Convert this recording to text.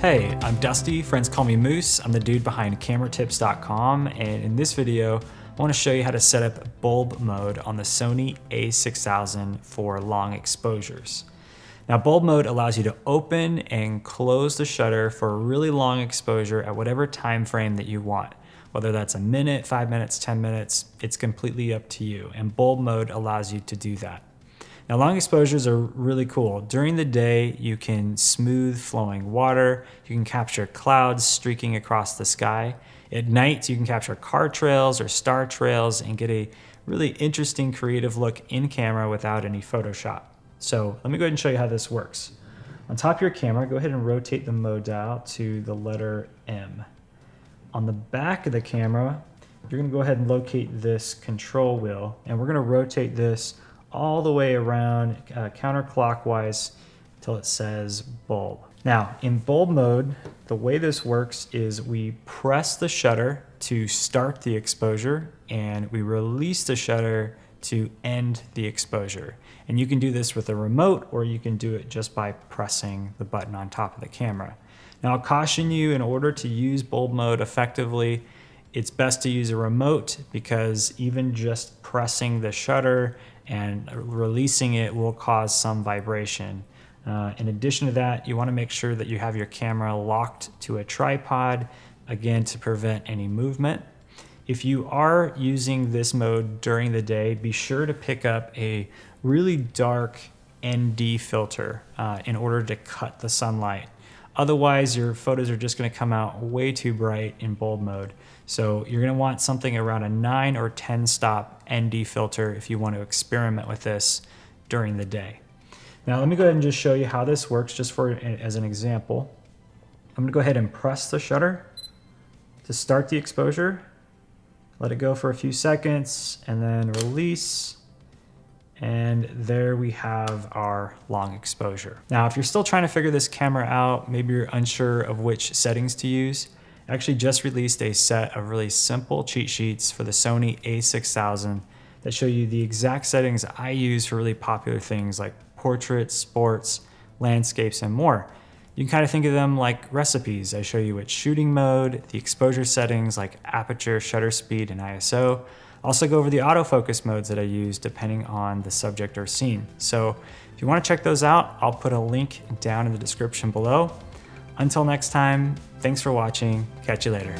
Hey, I'm Dusty, friends call me Moose. I'm the dude behind cameratips.com, and in this video, I want to show you how to set up bulb mode on the Sony a6000 for long exposures. Now, bulb mode allows you to open and close the shutter for a really long exposure at whatever time frame that you want. Whether that's a minute, 5 minutes, 10 minutes, it's completely up to you, and bulb mode allows you to do that. Now, long exposures are really cool. During the day, you can smooth flowing water, you can capture clouds streaking across the sky. At night, you can capture car trails or star trails and get a really interesting creative look in camera without any Photoshop. So let me go ahead and show you how this works. On top of your camera, go ahead and rotate the mode dial to the letter M. On the back of the camera, you're gonna go ahead and locate this control wheel, and we're gonna rotate this all the way around counterclockwise until it says bulb. Now, in bulb mode, the way this works is we press the shutter to start the exposure and we release the shutter to end the exposure. And you can do this with a remote, or you can do it just by pressing the button on top of the camera. Now, I'll caution you, in order to use bulb mode effectively, it's best to use a remote, because even just pressing the shutter and releasing it will cause some vibration. In addition to that, you want to make sure that you have your camera locked to a tripod, again, to prevent any movement. If you are using this mode during the day, be sure to pick up a really dark ND filter in order to cut the sunlight. Otherwise, your photos are just going to come out way too bright in bulb mode. So you're going to want something around a 9 or 10 stop ND filter if you want to experiment with this during the day. Now let me go ahead and just show you how this works, just as an example. I'm going to go ahead and press the shutter to start the exposure. Let it go for a few seconds and then release. And there we have our long exposure. Now, if you're still trying to figure this camera out, maybe you're unsure of which settings to use, I actually just released a set of really simple cheat sheets for the Sony a6000 that show you the exact settings I use for really popular things like portraits, sports, landscapes, and more. You can kind of think of them like recipes. I show you which shooting mode, the exposure settings like aperture, shutter speed, and ISO. Also go over the autofocus modes that I use depending on the subject or scene. So if you want to check those out, I'll put a link down in the description below. Until next time, thanks for watching. Catch you later.